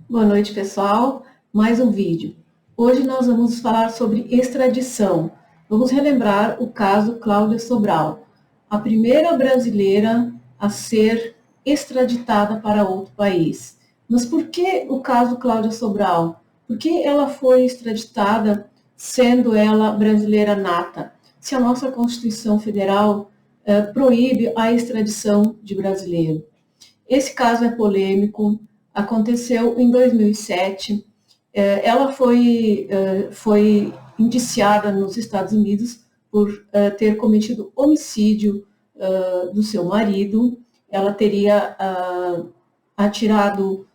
Boa noite, pessoal. Mais um vídeo. Hoje nós vamos falar sobre extradição. Vamos relembrar o caso Cláudia Sobral, a primeira brasileira a ser extraditada para outro país. Mas por que o caso Cláudia Sobral? Por que ela foi extraditada sendo ela brasileira nata? Se a nossa Constituição Federal proíbe a extradição de brasileiro. Esse caso é polêmico, aconteceu em 2007. Ela foi indiciada nos Estados Unidos por ter cometido homicídio do seu marido. Ela teria atirado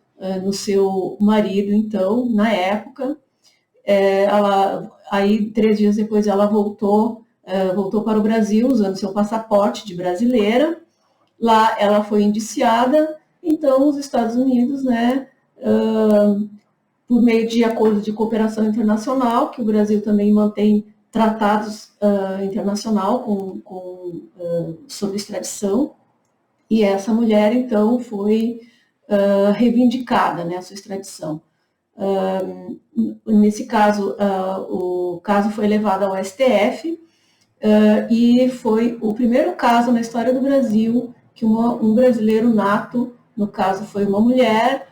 no seu marido, então, na época. Aí, 3 dias depois, ela voltou para o Brasil, usando seu passaporte de brasileira. Lá ela foi indiciada, então os Estados Unidos, né, por meio de acordo de cooperação internacional, que o Brasil também mantém tratados internacional sobre extradição, e essa mulher, então, foi reivindicada, né, a sua extradição. Nesse caso, o caso foi levado ao STF, e foi o primeiro caso na história do Brasil que um brasileiro nato, no caso foi uma mulher,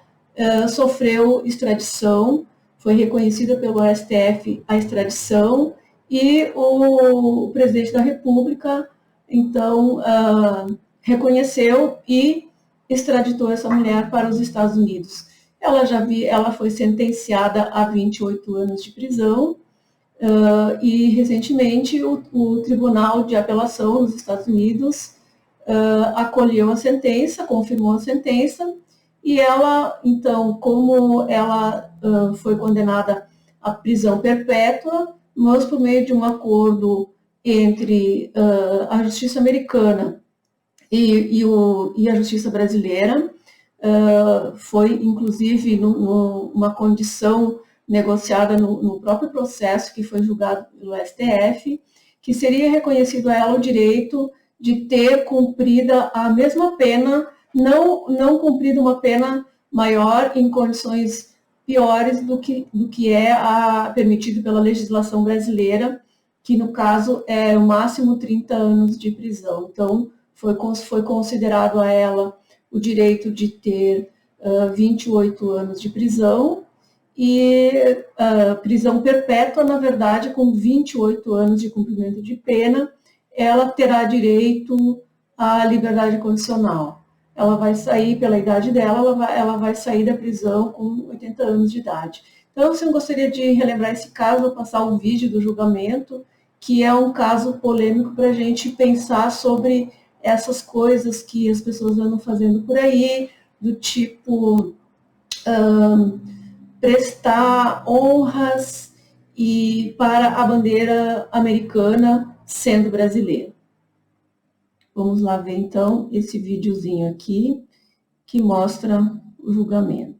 sofreu extradição, foi reconhecida pelo STF a extradição, e o presidente da República, então, reconheceu e extraditou essa mulher para os Estados Unidos. Ela foi sentenciada a 28 anos de prisão, e recentemente o Tribunal de Apelação nos Estados Unidos acolheu a sentença, confirmou a sentença, e ela, então, como ela foi condenada à prisão perpétua, mas por meio de um acordo entre a justiça americana e a justiça brasileira, foi inclusive uma condição negociada no próprio processo que foi julgado pelo STF, que seria reconhecido a ela o direito de ter cumprida a mesma pena, não cumprido uma pena maior em condições piores do que é permitido pela legislação brasileira, que no caso é o máximo 30 anos de prisão. Então, foi considerado a ela o direito de ter 28 anos de prisão, e prisão perpétua, na verdade, com 28 anos de cumprimento de pena, ela terá direito à liberdade condicional. Ela vai sair, pela idade dela, ela vai sair da prisão com 80 anos de idade. Então, se eu gostaria de relembrar esse caso, vou passar o vídeo do julgamento, que é um caso polêmico para a gente pensar sobre essas coisas que as pessoas andam fazendo por aí, do tipo prestar honras para a bandeira americana sendo brasileiro. Vamos lá ver então esse videozinho aqui que mostra o julgamento.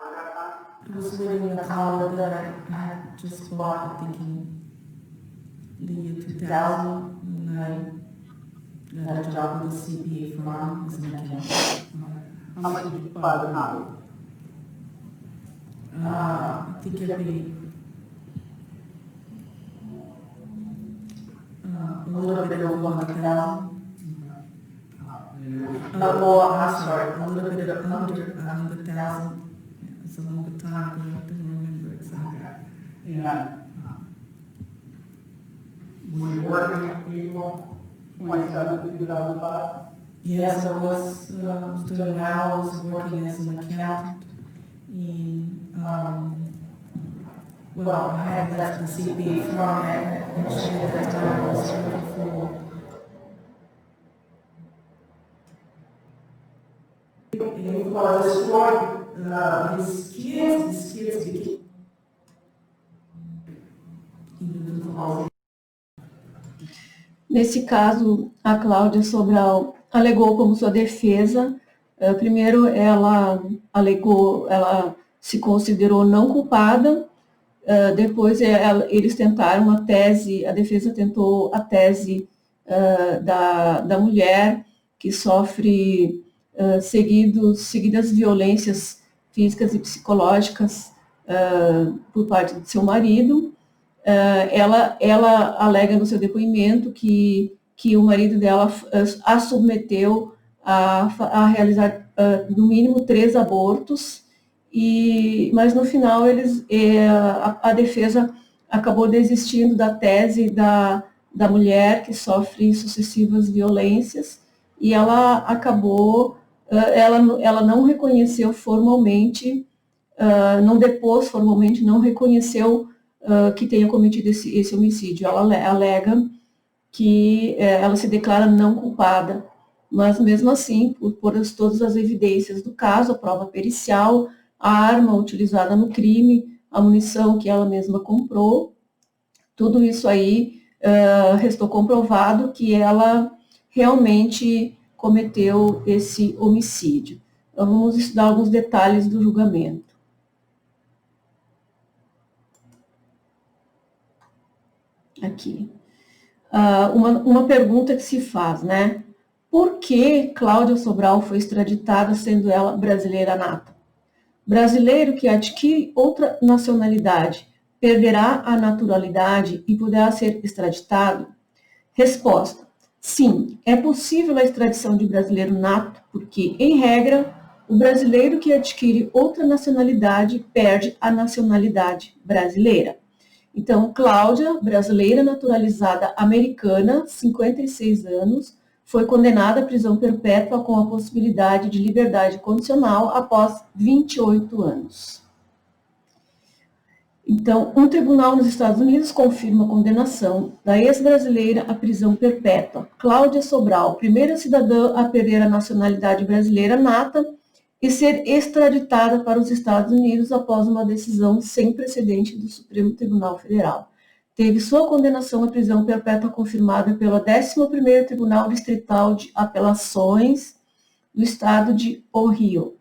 I was reading a column that I had just bought, thinking the year 2000, and I got a job with a CPA firm as a mechanic. How much did you buy the copy? I think every a little bit over 100,000. I'm sorry, a little bit under 100,000. It's a longer time ago, I don't remember exactly. And were you working April 27, 2005? Yes, I was doing hours working as an accountant in, well, I had left the CPA firm actually at that time. I was working for For the story, his kids became Nesse caso, a Cláudia Sobral alegou como sua defesa. Primeiro, ela se considerou não culpada, Depois eles tentaram a tese, a defesa tentou a tese da mulher que sofre seguidas violências físicas e psicológicas por parte de seu marido. Ela alega no seu depoimento que o marido dela a submeteu a realizar no mínimo 3 abortos, mas no final a defesa acabou desistindo da tese da mulher que sofre sucessivas violências, e ela acabou, ela não reconheceu formalmente, não depôs formalmente, não reconheceu que tenha cometido esse homicídio. Ela alega que ela se declara não culpada, mas mesmo assim, por todas as evidências do caso, a prova pericial, a arma utilizada no crime, a munição que ela mesma comprou, tudo isso aí restou comprovado que ela realmente cometeu esse homicídio. Então, vamos estudar alguns detalhes do julgamento. Aqui. Uma pergunta que se faz, né? Por que Cláudia Sobral foi extraditada, sendo ela brasileira nata? Brasileiro que adquire outra nacionalidade perderá a naturalidade e poderá ser extraditado? Resposta: sim, é possível a extradição de brasileiro nato, porque, em regra, o brasileiro que adquire outra nacionalidade perde a nacionalidade brasileira. Então, Cláudia, brasileira naturalizada americana, 56 anos, foi condenada à prisão perpétua com a possibilidade de liberdade condicional após 28 anos. Então, um tribunal nos Estados Unidos confirma a condenação da ex-brasileira à prisão perpétua. Cláudia Sobral, primeira cidadã a perder a nacionalidade brasileira nata e ser extraditada para os Estados Unidos após uma decisão sem precedente do Supremo Tribunal Federal. Teve sua condenação à prisão perpétua confirmada pelo 11º Tribunal Distrital de Apelações do Estado de Ohio,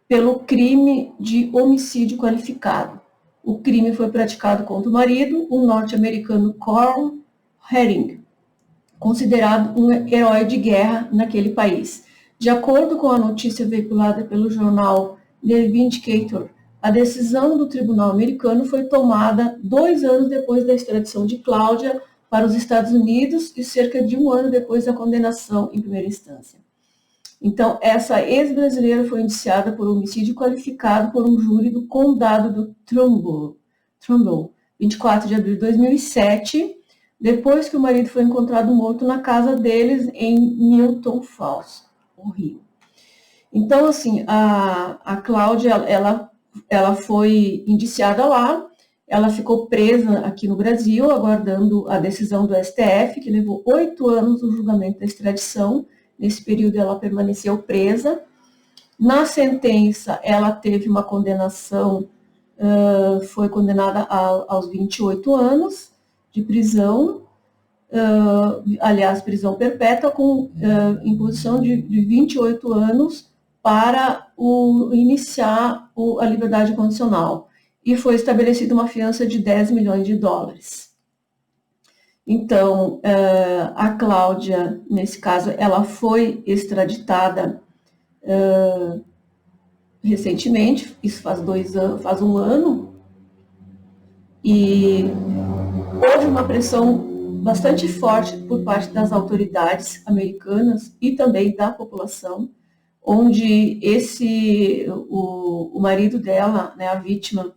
pelo crime de homicídio qualificado. O crime foi praticado contra o marido, o norte-americano Carl Herring, considerado um herói de guerra naquele país. De acordo com a notícia veiculada pelo jornal The Vindicator, a decisão do tribunal americano foi tomada 2 anos depois da extradição de Cláudia para os Estados Unidos e cerca de 1 ano depois da condenação em primeira instância. Então, essa ex-brasileira foi indiciada por homicídio qualificado por um júri do condado do Trumbull, 24 de abril de 2007, depois que o marido foi encontrado morto na casa deles em Milton Falls, no Rio. Então, assim, a Cláudia, ela foi indiciada lá, ela ficou presa aqui no Brasil, aguardando a decisão do STF, que levou 8 anos o julgamento da extradição. Nesse período, ela permaneceu presa. Na sentença, ela teve uma condenação, foi condenada aos 28 anos de prisão, aliás, prisão perpétua, com imposição de 28 anos para iniciar a liberdade condicional. E foi estabelecida uma fiança de 10 milhões de dólares. Então, a Cláudia, nesse caso, ela foi extraditada recentemente, isso faz 1 ano, e houve uma pressão bastante forte por parte das autoridades americanas e também da população, onde o marido dela, né, a vítima,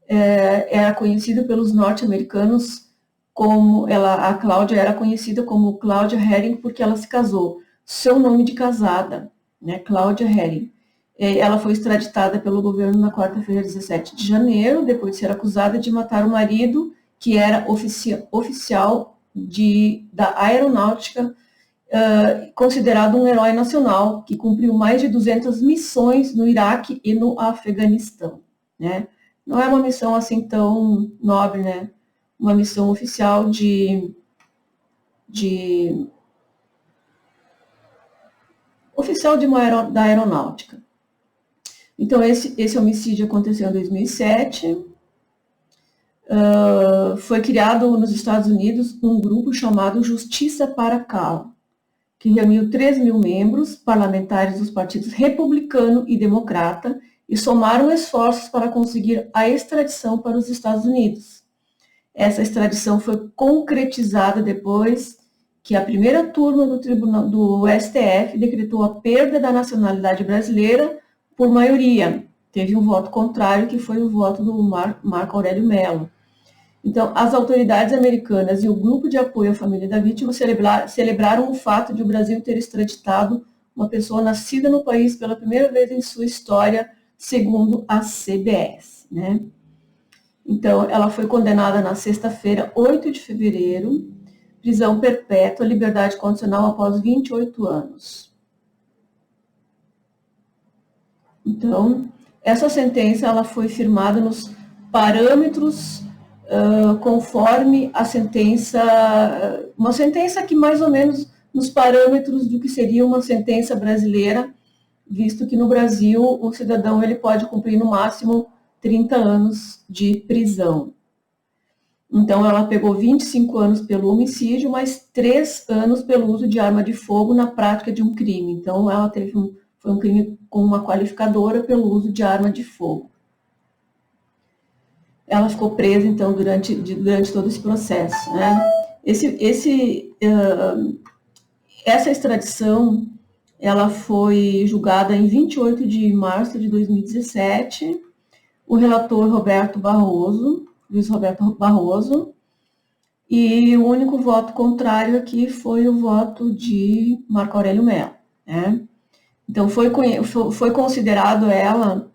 era conhecido pelos norte-americanos como a Cláudia era conhecida como Cláudia Herring porque ela se casou. Seu nome de casada, né, Cláudia Herring. Ela foi extraditada pelo governo na quarta-feira, 17 de janeiro, depois de ser acusada de matar o marido, que era oficial da aeronáutica, considerado um herói nacional, que cumpriu mais de 200 missões no Iraque e no Afeganistão, né? Não é uma missão assim tão nobre, né? Uma missão oficial da aeronáutica. Então, esse homicídio aconteceu em 2007, foi criado nos Estados Unidos um grupo chamado Justiça para Cal, que reuniu 3.000 membros parlamentares dos partidos republicano e democrata e somaram esforços para conseguir a extradição para os Estados Unidos. Essa extradição foi concretizada depois que a primeira turma do STF decretou a perda da nacionalidade brasileira por maioria. Teve um voto contrário, que foi o voto do Marco Aurélio Mello. Então, as autoridades americanas e o grupo de apoio à família da vítima celebraram o fato de o Brasil ter extraditado uma pessoa nascida no país pela primeira vez em sua história, segundo a CBS, né? Então, ela foi condenada na sexta-feira, 8 de fevereiro, prisão perpétua, liberdade condicional após 28 anos. Então, essa sentença ela foi firmada nos parâmetros conforme a sentença, uma sentença que mais ou menos nos parâmetros do que seria uma sentença brasileira, visto que no Brasil o cidadão ele pode cumprir no máximo 30 anos de prisão. Então ela pegou 25 anos pelo homicídio, mais 3 anos pelo uso de arma de fogo na prática de um crime. Então ela foi um crime com uma qualificadora pelo uso de arma de fogo. Ela ficou presa, então, durante todo esse processo, né? Essa extradição, ela foi julgada em 28 de março de 2017. O relator Luiz Roberto Barroso, e o único voto contrário aqui foi o voto de Marco Aurélio Mello, né? Então, foi considerado ela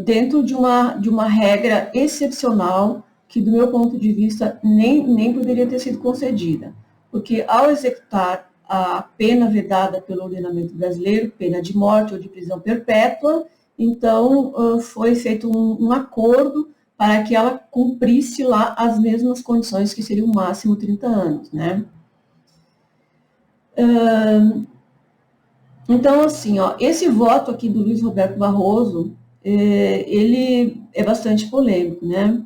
dentro de uma regra excepcional que, do meu ponto de vista, nem poderia ter sido concedida. Porque, ao executar a pena vedada pelo ordenamento brasileiro, pena de morte ou de prisão perpétua, então foi feito um acordo para que ela cumprisse lá as mesmas condições, que seria o máximo 30 anos, né? Então, assim, ó, esse voto aqui do Luiz Roberto Barroso, ele é bastante polêmico, né?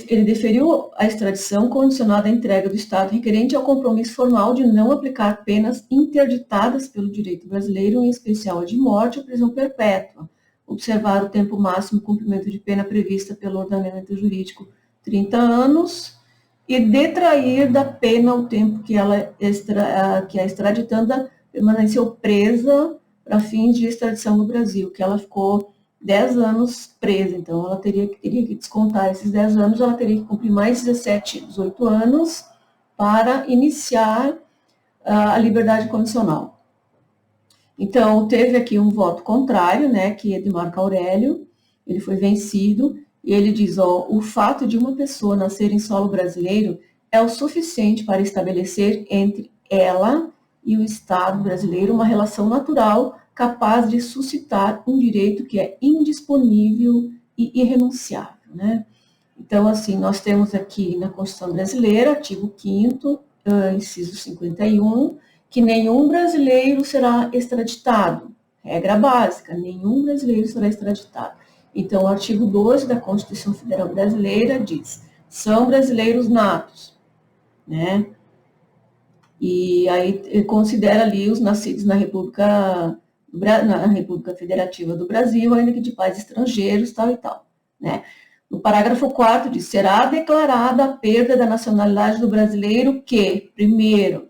Ele deferiu a extradição condicionada à entrega do Estado requerente ao compromisso formal de não aplicar penas interditadas pelo direito brasileiro, em especial a de morte ou prisão perpétua, observar o tempo máximo de cumprimento de pena prevista pelo ordenamento jurídico, 30 anos, e detrair da pena o tempo que a extraditanda permaneceu presa para fins de extradição no Brasil, que ela ficou 10 anos presa. Então, ela teria que descontar esses 10 anos, ela teria que cumprir mais 17, 18 anos para iniciar a liberdade condicional. Então, teve aqui um voto contrário, né, que é de Marco Aurélio, ele foi vencido, e ele diz, o fato de uma pessoa nascer em solo brasileiro é o suficiente para estabelecer entre ela e o Estado brasileiro uma relação natural capaz de suscitar um direito que é indisponível e irrenunciável, né? Então, assim, nós temos aqui na Constituição Brasileira, artigo 5º, inciso 51, que nenhum brasileiro será extraditado. Regra básica, nenhum brasileiro será extraditado. Então, o artigo 12 da Constituição Federal Brasileira diz, são brasileiros natos, né? E aí considera ali os nascidos na República Federativa do Brasil, ainda que de pais estrangeiros, tal e tal, né? No parágrafo 4 diz, será declarada a perda da nacionalidade do brasileiro que, primeiro,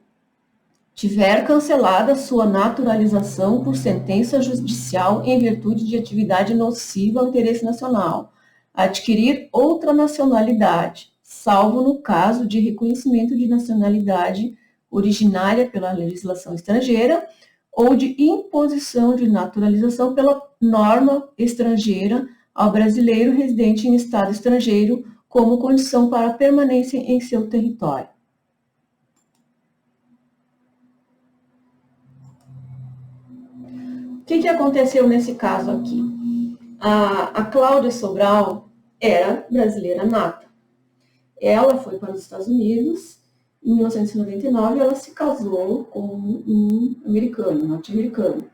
tiver cancelada sua naturalização por sentença judicial em virtude de atividade nociva ao interesse nacional, adquirir outra nacionalidade, salvo no caso de reconhecimento de nacionalidade originária pela legislação estrangeira ou de imposição de naturalização pela norma estrangeira ao brasileiro residente em estado estrangeiro como condição para a permanência em seu território. O que aconteceu nesse caso aqui? A Cláudia Sobral era brasileira nata. Ela foi para os Estados Unidos. Em 1999, ela se casou com um americano, norte-americano,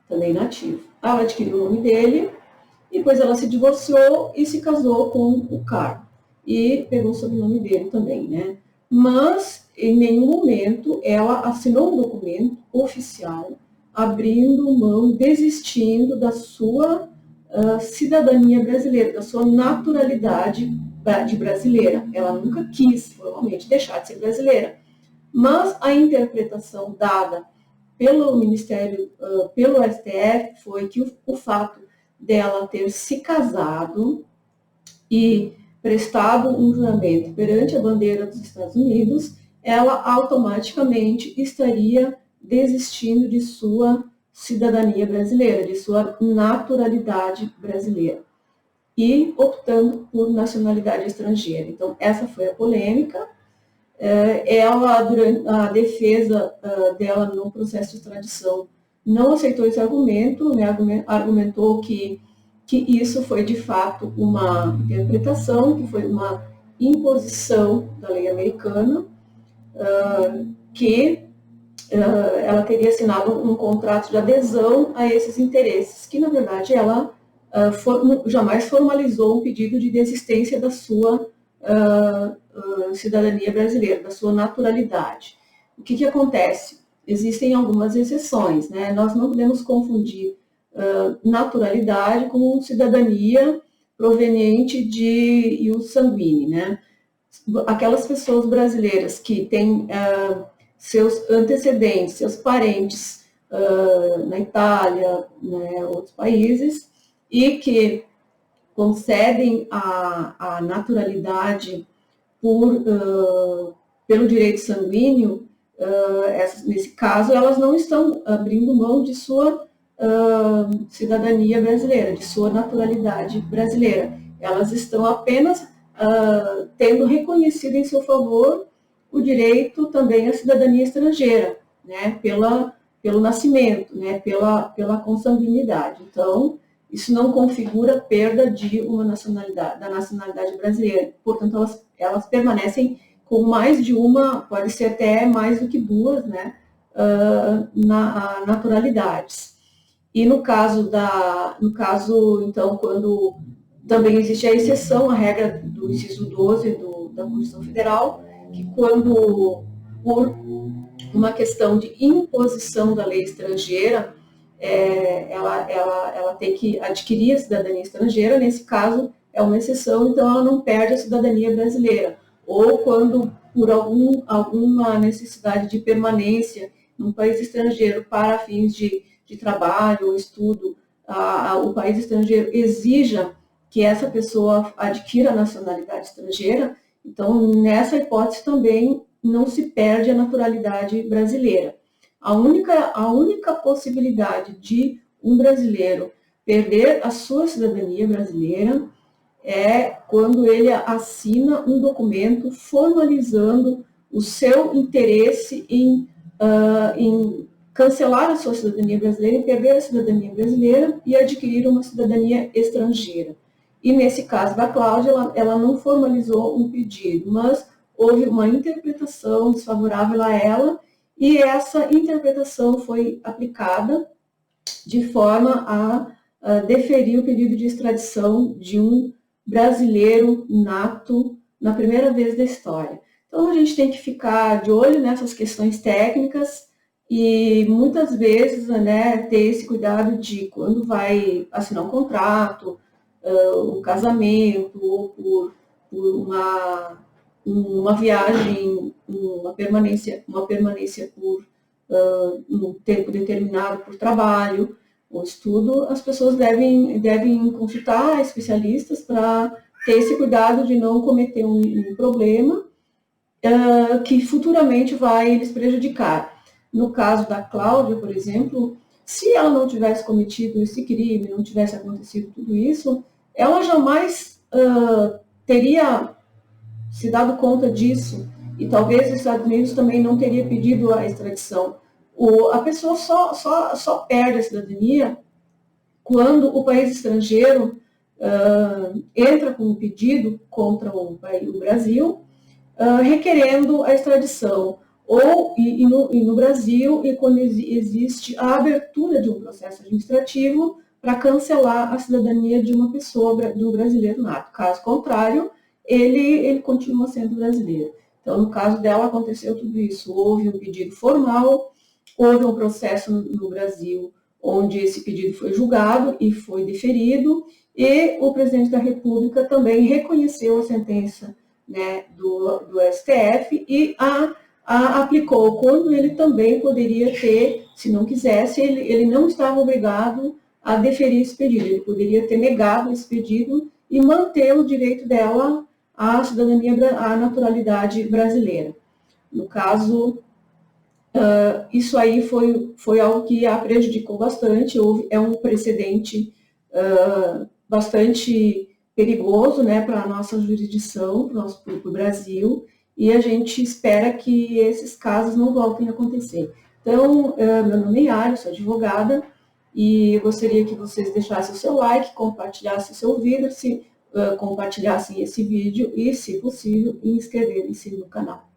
também nativo. Ela adquiriu o nome dele e depois ela se divorciou e se casou com o Carl, e pegou o sobrenome dele também, né? Mas, em nenhum momento, ela assinou um documento oficial abrindo mão, desistindo da sua cidadania brasileira, da sua naturalidade de brasileira. Ela nunca quis, formalmente, deixar de ser brasileira. Mas a interpretação dada pelo Ministério, pelo STF, foi que o fato dela ter se casado e prestado um juramento perante a bandeira dos Estados Unidos, ela automaticamente estaria desistindo de sua cidadania brasileira, de sua naturalidade brasileira, e optando por nacionalidade estrangeira. Então, essa foi a polêmica. Ela, durante a defesa dela no processo de extradição, não aceitou esse argumento, né, argumentou que isso foi de fato uma interpretação, que foi uma imposição da lei americana, que ela teria assinado um contrato de adesão a esses interesses, que na verdade ela jamais formalizou um pedido de desistência da sua cidadania brasileira, da sua naturalidade. O que acontece? Existem algumas exceções, né? Nós não podemos confundir naturalidade com cidadania proveniente de ius sanguíneo, né? Aquelas pessoas brasileiras que têm seus antecedentes, seus parentes na Itália, né, outros países, e que concedem a naturalidade pelo direito sanguíneo, nesse caso, elas não estão abrindo mão de sua cidadania brasileira, de sua naturalidade brasileira. Elas estão apenas tendo reconhecido em seu favor o direito também à cidadania estrangeira, né, pelo nascimento, né, pela consanguinidade. Então, isso não configura perda de uma nacionalidade, da nacionalidade brasileira. Portanto, elas permanecem com mais de uma, pode ser até mais do que duas, né, naturalidades. E no caso, então, quando também existe a exceção, a regra do inciso 12 da Constituição Federal, que quando, por uma questão de imposição da lei estrangeira, ela tem que adquirir a cidadania estrangeira, nesse caso é uma exceção, então ela não perde a cidadania brasileira. Ou quando, por alguma necessidade de permanência num país estrangeiro para fins de trabalho ou estudo, o país estrangeiro exija que essa pessoa adquira a nacionalidade estrangeira, então, nessa hipótese também não se perde a naturalidade brasileira. A única possibilidade de um brasileiro perder a sua cidadania brasileira é quando ele assina um documento formalizando o seu interesse em cancelar a sua cidadania brasileira, em perder a cidadania brasileira e adquirir uma cidadania estrangeira. E nesse caso da Cláudia, ela não formalizou um pedido, mas houve uma interpretação desfavorável a ela, e essa interpretação foi aplicada de forma a deferir o pedido de extradição de um brasileiro nato na primeira vez da história. Então, a gente tem que ficar de olho nessas questões técnicas e, muitas vezes, né, ter esse cuidado de, quando vai assinar um contrato, um casamento, ou por uma viagem, uma permanência por um tempo determinado por trabalho ou estudo, as pessoas devem consultar especialistas para ter esse cuidado de não cometer um problema que futuramente vai lhes prejudicar. No caso da Cláudia, por exemplo, se ela não tivesse cometido esse crime, não tivesse acontecido tudo isso, ela jamais teria se dado conta disso, e talvez os Estados Unidos também não teria pedido a extradição. A pessoa só perde a cidadania quando o país estrangeiro entra com um pedido contra o Brasil, requerendo a extradição. E no Brasil, e quando existe a abertura de um processo administrativo para cancelar a cidadania de uma pessoa, de um brasileiro nato. Caso contrário, ele continua sendo brasileiro. Então, no caso dela, aconteceu tudo isso. Houve um pedido formal, houve um processo no Brasil onde esse pedido foi julgado e foi deferido, e o presidente da República também reconheceu a sentença, né, do STF e a aplicou, quando ele também poderia ter, se não quisesse, ele não estava obrigado a deferir esse pedido, ele poderia ter negado esse pedido e manter o direito dela à cidadania, à naturalidade brasileira. No caso, isso aí foi algo que a prejudicou bastante, é um precedente bastante perigoso, né, para a nossa jurisdição, para o Brasil, e a gente espera que esses casos não voltem a acontecer. Então, meu nome é Yara, sou advogada, e gostaria que vocês deixassem o seu like, compartilhassem o seu vídeo, compartilhassem esse vídeo e, se possível, inscreverem-se no canal.